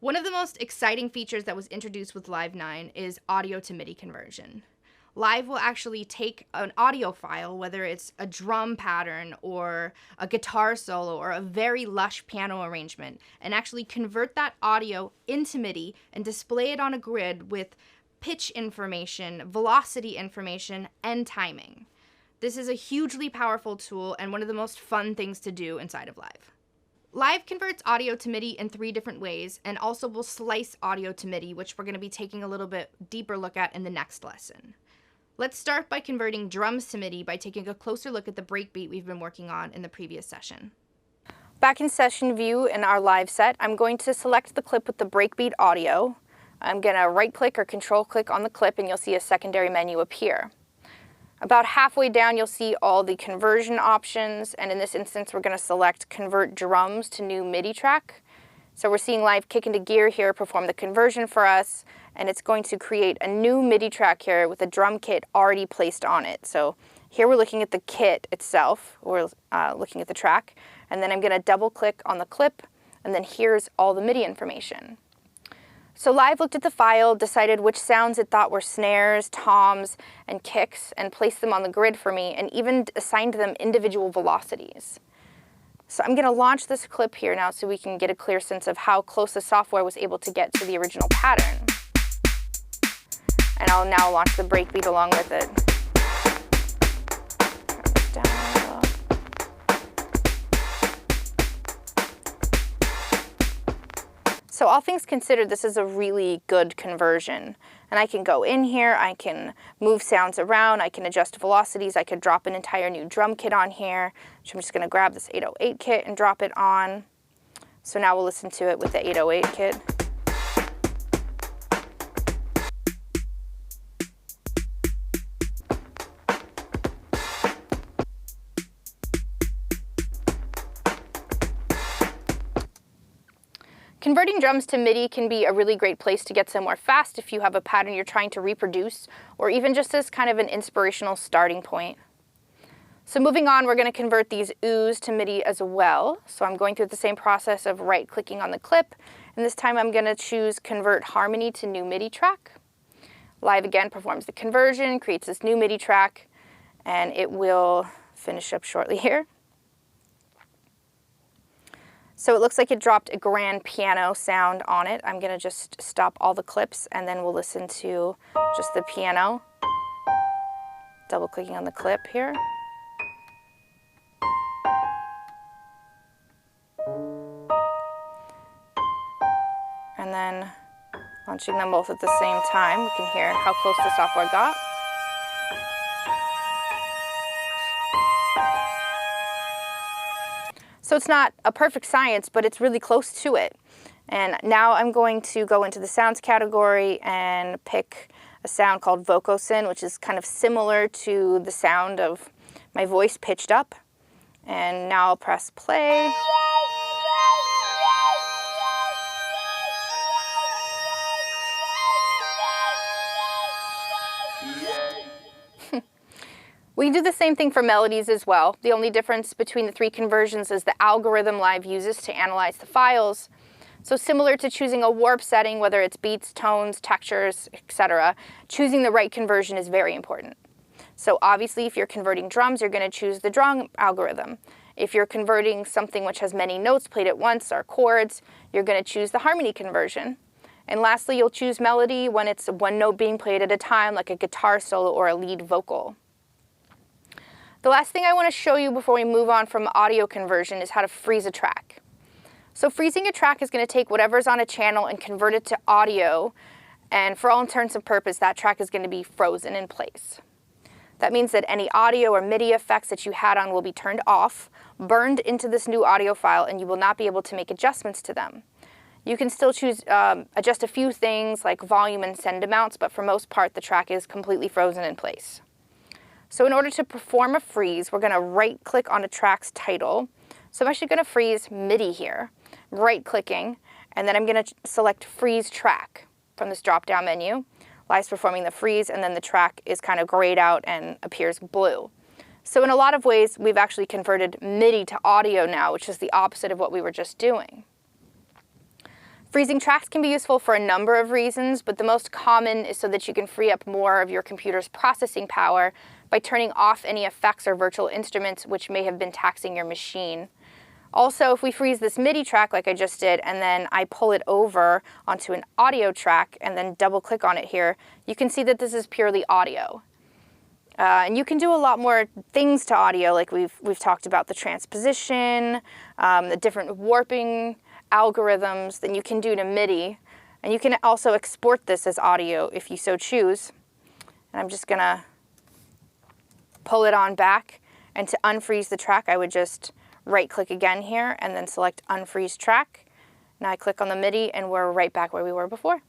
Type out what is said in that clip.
One of the most exciting features that was introduced with Live 9 is audio to MIDI conversion. Live will actually take an audio file, whether it's a drum pattern or a guitar solo or a very lush piano arrangement, and actually convert that audio into MIDI and display it on a grid with pitch information, velocity information, and timing. This is a hugely powerful tool and one of the most fun things to do inside of Live. Live converts audio to MIDI in 3 different ways and also will slice audio to MIDI, which we're going to be taking a little bit deeper look at in the next lesson. Let's start by converting drums to MIDI by taking a closer look at the breakbeat we've been working on in the previous session. Back in session view in our live set, I'm going to select the clip with the breakbeat audio. I'm going to right-click or control-click on the clip and you'll see a secondary menu appear. About halfway down, you'll see all the conversion options, and in this instance, we're going to select Convert Drums to New MIDI Track. So we're seeing Live kick into gear here, perform the conversion for us, and it's going to create a new MIDI track here with a drum kit already placed on it. So here we're looking at the kit itself, we're looking at the track, and then I'm going to double-click on the clip, and then here's all the MIDI information. So Live looked at the file, decided which sounds it thought were snares, toms, and kicks, and placed them on the grid for me, and even assigned them individual velocities. So I'm going to launch this clip here now so we can get a clear sense of how close the software was able to get to the original pattern. And I'll now launch the breakbeat along with it. So all things considered, this is a really good conversion. And I can go in here, I can move sounds around, I can adjust velocities, I could drop an entire new drum kit on here. So I'm just going to grab this 808 kit and drop it on. So now we'll listen to it with the 808 kit. Converting drums to MIDI can be a really great place to get somewhere fast if you have a pattern you're trying to reproduce, or even just as kind of an inspirational starting point. So moving on, we're going to convert these oohs to MIDI as well. So I'm going through the same process of right-clicking on the clip, and this time I'm going to choose Convert Harmony to New MIDI Track. Live again performs the conversion, creates this new MIDI track, and it will finish up shortly here. So it looks like it dropped a grand piano sound on it. I'm going to just stop all the clips and then we'll listen to just the piano. Double clicking on the clip here. And then launching them both at the same time, we can hear how close the software got. So it's not a perfect science, but it's really close to it. And now I'm going to go into the sounds category and pick a sound called vocosyn, which is kind of similar to the sound of my voice pitched up. And now I'll press play. We can do the same thing for melodies as well. The only difference between the 3 conversions is the algorithm Live uses to analyze the files. So similar to choosing a warp setting, whether it's beats, tones, textures, etc., choosing the right conversion is very important. So obviously if you're converting drums, you're going to choose the drum algorithm. If you're converting something which has many notes played at once or chords, you're going to choose the harmony conversion. And lastly, you'll choose melody when it's one note being played at a time, like a guitar solo or a lead vocal. The last thing I want to show you before we move on from audio conversion is how to freeze a track. So freezing a track is going to take whatever's on a channel and convert it to audio, and for all intents and purposes, that track is going to be frozen in place. That means that any audio or MIDI effects that you had on will be turned off, burned into this new audio file, and you will not be able to make adjustments to them. You can still choose adjust a few things like volume and send amounts, but for most part, the track is completely frozen in place. So in order to perform a freeze, we're going to right-click on a track's title. So I'm actually going to freeze MIDI here, right-clicking, and then I'm going to select Freeze Track from this drop-down menu. Live's performing the freeze, and then the track is kind of grayed out and appears blue. So in a lot of ways, we've actually converted MIDI to audio now, which is the opposite of what we were just doing. Freezing tracks can be useful for a number of reasons, but the most common is so that you can free up more of your computer's processing power by turning off any effects or virtual instruments which may have been taxing your machine. Also, if we freeze this MIDI track like I just did, and then I pull it over onto an audio track and then double click on it here, you can see that this is purely audio. And you can do a lot more things to audio, like we've talked about the transposition, the different warping algorithms that you can do to MIDI. And you can also export this as audio if you so choose. And I'm just gonna pull it on back. And to unfreeze the track, I would just right click again here and then select unfreeze track. Now I click on the MIDI and we're right back where we were before.